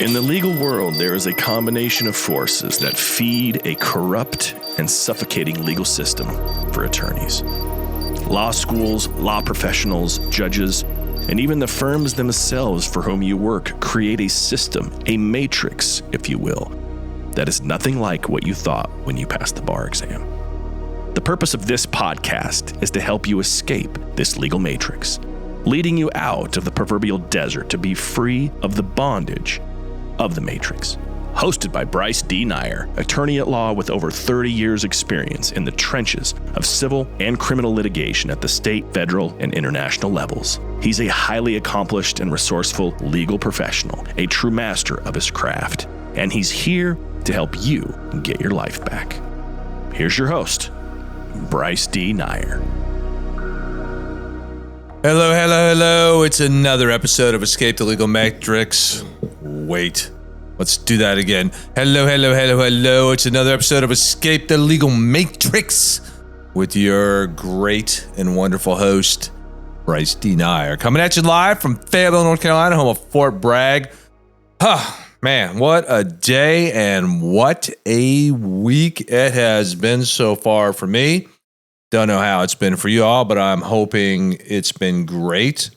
In the legal world, there is a combination of forces that feed a corrupt and suffocating legal system for attorneys. Law schools, law professionals, judges, and even the firms themselves for whom you work create a system, a matrix, if you will, that is nothing like what you thought when you passed the bar exam. The purpose of this podcast is to help you escape this legal matrix, leading you out of the proverbial desert to be free of the bondage of the matrix. Hosted by Bryce D. Nyer, attorney at law with over 30 years experience in the trenches of civil and criminal litigation at the state, federal, and international levels. He's a highly accomplished and resourceful legal professional, a true master of his craft, and he's here to help you get your life back. Here's your host, Bryce D. Nyer. Hello. It's another episode of Escape the Legal Matrix. Wait, let's do that again. Hello. It's another episode of Escape the Legal Matrix with your great and wonderful host, Bryce D. Nyer. Coming at you live from Fayetteville, North Carolina, home of Fort Bragg. Man, what a day and what a week it has been so far for me. Don't know how it's been for you all, but I'm hoping it's been great.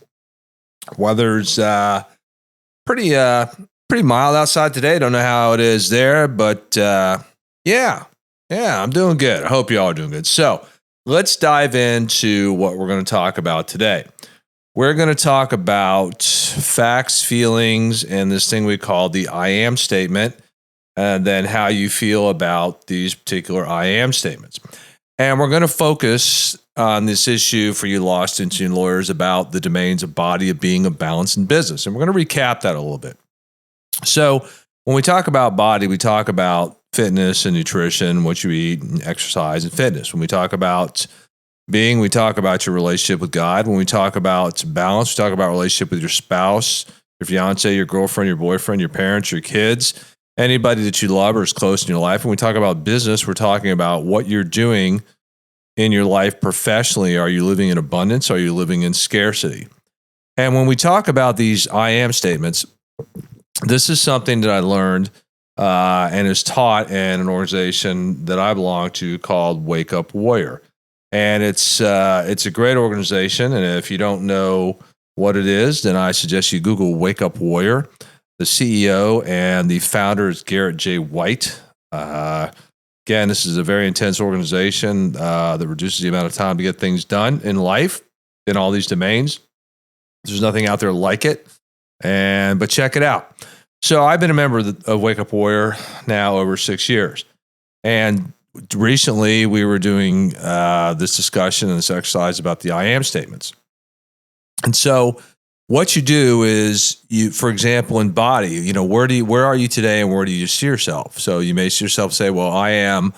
Weather's pretty mild outside today. Don't know how it is there, but yeah, I'm doing good. I hope you all are doing good. So let's dive into what we're going to talk about today. We're going to talk about facts, feelings, and this thing we call the I am statement, and then how you feel about these particular I am statements. And we're going to focus on this issue for you law students and lawyers about the domains of body, of being, of balance, and business. And we're going to recap that a little bit. So when we talk about body, we talk about fitness and nutrition, what you eat, and exercise and fitness. When we talk about being, we talk about your relationship with God. When we talk about balance, we talk about relationship with your spouse, your fiance, your girlfriend, your boyfriend, your parents, your kids, anybody that you love or is close in your life. When we talk about business, we're talking about what you're doing in your life professionally. Are you living in abundance? Are you living in scarcity? And when we talk about these I am statements, this is something that I learned and is taught in an organization that I belong to called Wake Up Warrior. And it's a great organization. And if you don't know what it is, then I suggest you Google Wake Up Warrior. The CEO and the founder is Garrett J. White. Again, this is a very intense organization that reduces the amount of time to get things done in life in all these domains. There's nothing out there like it. But check it out. So I've been a member of Wake Up Warrior now over 6 years. And recently we were doing this discussion and this exercise about the I am statements. And so what you do is you, for example, in body, where are you today and where do you see yourself? So you may see yourself say, well, I am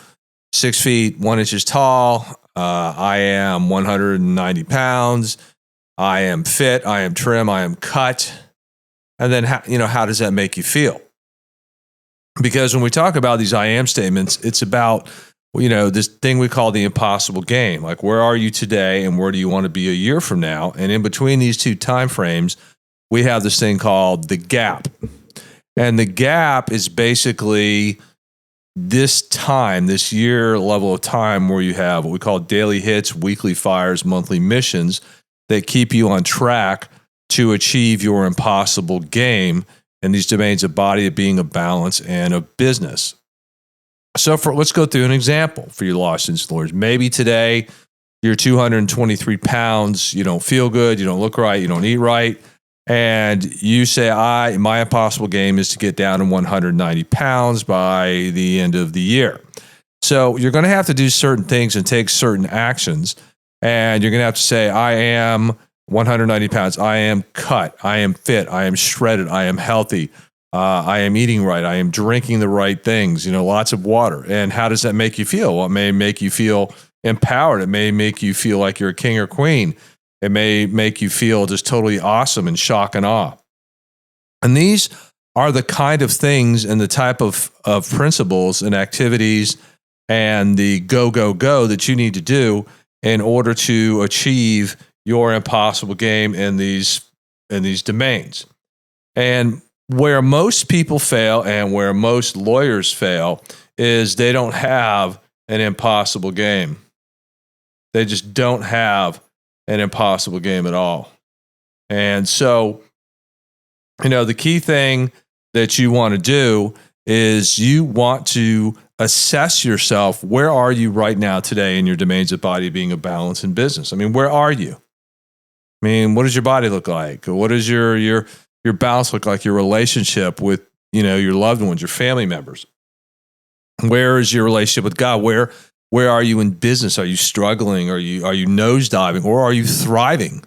6 feet, 1 inch tall. I am 190 pounds. I am fit. I am trim. I am cut. And then, how does that make you feel? Because when we talk about these I am statements, it's about, this thing we call the impossible game. Like, where are you today and where do you want to be a year from now? And in between these two time frames, we have this thing called the gap. And the gap is basically this time, this year level of time where you have what we call daily hits, weekly fires, monthly missions that keep you on track to achieve your impossible game in these domains of body, of being, of balance, and of business. So let's go through an example for your law students and lawyers. Maybe today you're 223 pounds, you don't feel good, you don't look right, you don't eat right, and you say, my impossible game is to get down to 190 pounds by the end of the year. So you're going to have to do certain things and take certain actions, and you're going to have to say, I am 190 pounds, I am cut, I am fit, I am shredded, I am healthy, I am eating right, I am drinking the right things, lots of water. And how does that make you feel? Well, it may make you feel empowered. It may make you feel like you're a king or queen. It may make you feel just totally awesome and shock and awe. And these are the kind of things and the type of principles and activities and the go that you need to do in order to achieve your impossible game in these domains. And where most people fail and where most lawyers fail is they don't have an impossible game. They just don't have an impossible game at all. And so, the key thing that you want to do is you want to assess yourself. Where are you right now today in your domains of body, being, of balance, and business? I mean, where are you? I mean, what does your body look like? What does your balance look like? Your relationship with, your loved ones, your family members? Where is your relationship with God? Where are you in business? Are you struggling? Are you nosediving, or are you thriving?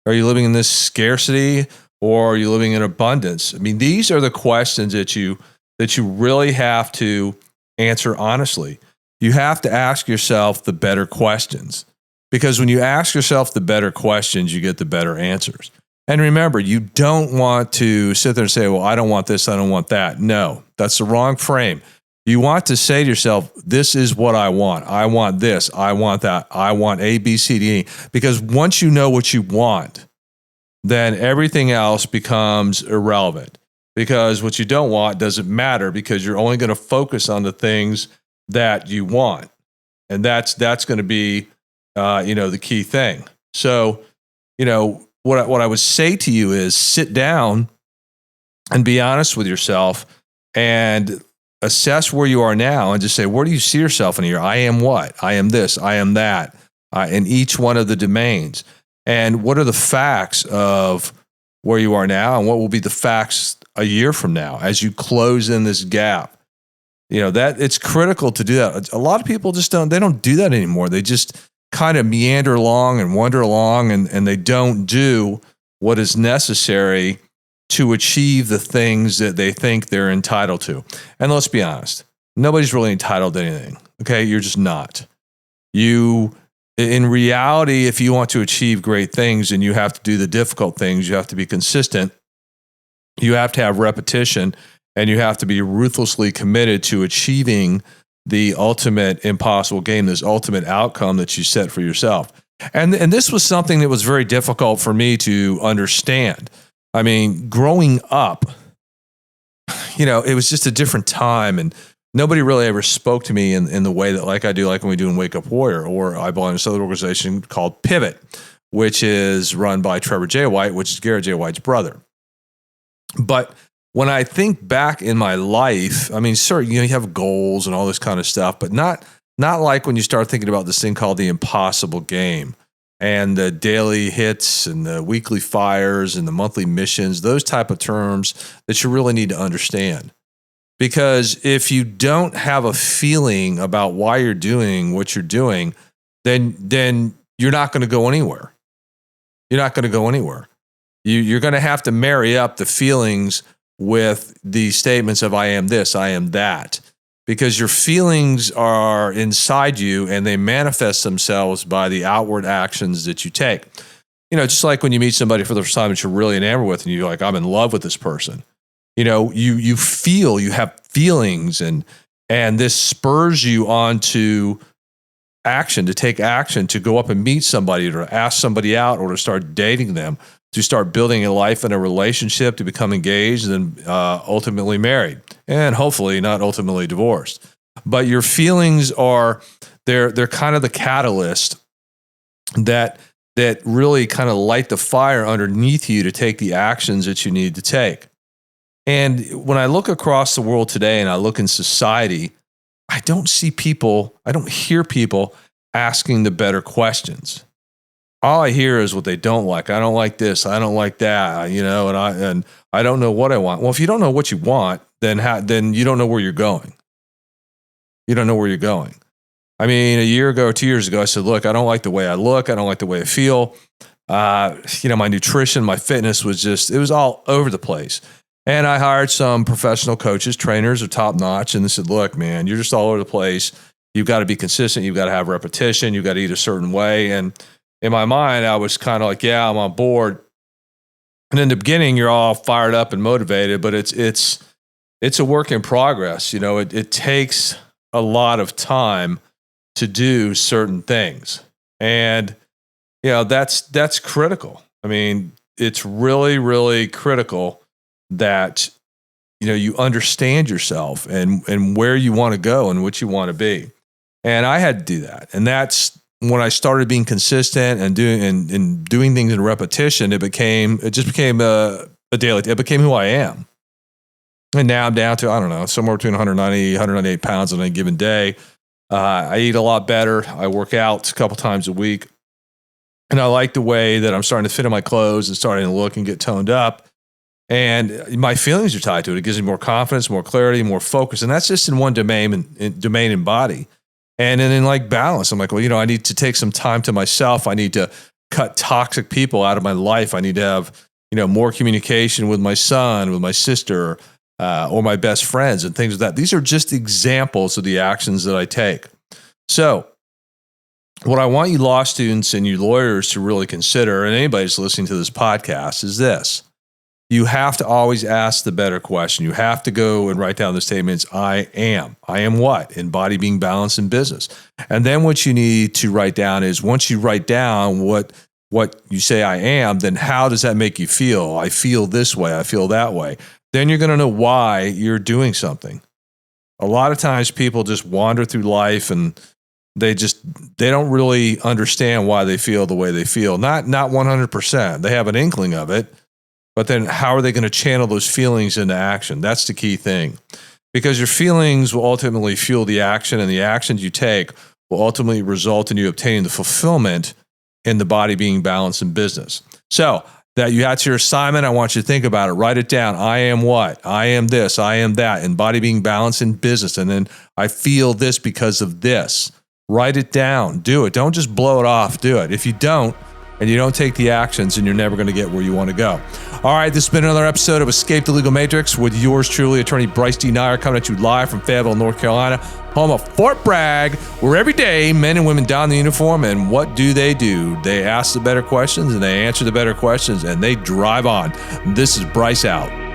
Are you living in this scarcity, or are you living in abundance? I mean, these are the questions that you really have to answer honestly. You have to ask yourself the better questions, because when you ask yourself the better questions, you get the better answers. And remember, you don't want to sit there and say, well, I don't want this, I don't want that. No, that's the wrong frame. You want to say to yourself, this is what I want. I want this. I want that. I want A, B, C, D, E. Because once you know what you want, then everything else becomes irrelevant. Because what you don't want doesn't matter, because you're only going to focus on the things that you want. And that's going to be, the key thing. So, what I would say to you is sit down and be honest with yourself and assess where you are now and just say, where do you see yourself in a year? I am what? I am this. I am that in each one of the domains. And what are the facts of where you are now, and what will be the facts a year from now as you close in this gap? That it's critical to do that. A lot of people just don't do that anymore. They just kind of meander along and wander along, and they don't do what is necessary to achieve the things that they think they're entitled to. And let's be honest, nobody's really entitled to anything. Okay, you're just not. In reality, if you want to achieve great things, and you have to do the difficult things, you have to be consistent, you have to have repetition, and you have to be ruthlessly committed to achieving the ultimate impossible game, this ultimate outcome that you set for yourself. And this was something that was very difficult for me to understand. I mean, growing up, it was just a different time, and nobody really ever spoke to me in the way that like I do, like when we do in Wake Up Warrior, or I belong to this other organization called Pivot, which is run by Trevor J. White, which is Garrett J. White's brother. But when I think back in my life, I mean, sure, you have goals and all this kind of stuff, but not like when you start thinking about this thing called the impossible game, and the daily hits and the weekly fires and the monthly missions, those type of terms that you really need to understand. Because if you don't have a feeling about why you're doing what you're doing, then you're not going to go anywhere. You're not going to go anywhere. You're going to have to marry up the feelings with the statements of I am this, I am that. Because your feelings are inside you, and they manifest themselves by the outward actions that you take. Just like when you meet somebody for the first time that you're really enamored with, and you're like, I'm in love with this person. You have feelings, and this spurs you on to action, to take action, to go up and meet somebody, or to ask somebody out, or to start dating them, to start building a life and a relationship, to become engaged, and then ultimately married, and hopefully not ultimately divorced. But your feelings they're kind of the catalyst that really kind of light the fire underneath you to take the actions that you need to take. And when I look across the world today, and I look in society, I don't hear people asking the better questions. All I hear is what they don't like. I don't like this. I don't like that. And I don't know what I want. Well, if you don't know what you want, then you don't know where you're going. You don't know where you're going. I mean, a year ago or 2 years ago, I said, look, I don't like the way I look. I don't like the way I feel. My nutrition, my fitness it was all over the place. And I hired some professional coaches, trainers are top notch. And they said, look, man, you're just all over the place. You've got to be consistent. You've got to have repetition. You've got to eat a certain way. And in my mind, I was kind of like, yeah, I'm on board. And in the beginning, you're all fired up and motivated, but it's a work in progress. It takes a lot of time to do certain things. And, that's critical. I mean, it's really, really critical that you understand yourself and where you want to go and what you want to be. And I had to do that. And that's when I started being consistent and doing things in repetition. It just became a daily. It became who I am. And now I'm down to, I don't know, somewhere between 190, 198 pounds on any given day. I eat a lot better. I work out a couple times a week. And I like the way that I'm starting to fit in my clothes and starting to look and get toned up. And my feelings are tied to it. It gives me more confidence, more clarity, more focus. And that's just in one domain and body. And then in like balance, I'm like, well, I need to take some time to myself. I need to cut toxic people out of my life. I need to have, more communication with my son, with my sister, or my best friends and things like that. These are just examples of the actions that I take. So what I want you law students and you lawyers to really consider, and anybody that's listening to this podcast, is this. You have to always ask the better question. You have to go and write down the statements, I am. I am what? In body, being, balance, and business. And then what you need to write down is, once you write down what you say I am, then how does that make you feel? I feel this way. I feel that way. Then you're going to know why you're doing something. A lot of times people just wander through life and they don't really understand why they feel the way they feel. Not 100%. They have an inkling of it. But then how are they going to channel those feelings into action? That's the key thing. Because your feelings will ultimately fuel the action, and the actions you take will ultimately result in you obtaining the fulfillment in the body, being, balance, and business. So that's your assignment. I want you to think about it. Write it down. I am what? I am this. I am that. In body, being, balance, and business. And then I feel this because of this. Write it down. Do it. Don't just blow it off. Do it. If you don't, and you don't take the actions, and you're never going to get where you want to go. All right, this has been another episode of Escape the Legal Matrix with yours truly, Attorney Bryce D. Nyer, coming at you live from Fayetteville, North Carolina, home of Fort Bragg, where every day men and women don the uniform, and what do? They ask the better questions, and they answer the better questions, and they drive on. This is Bryce out.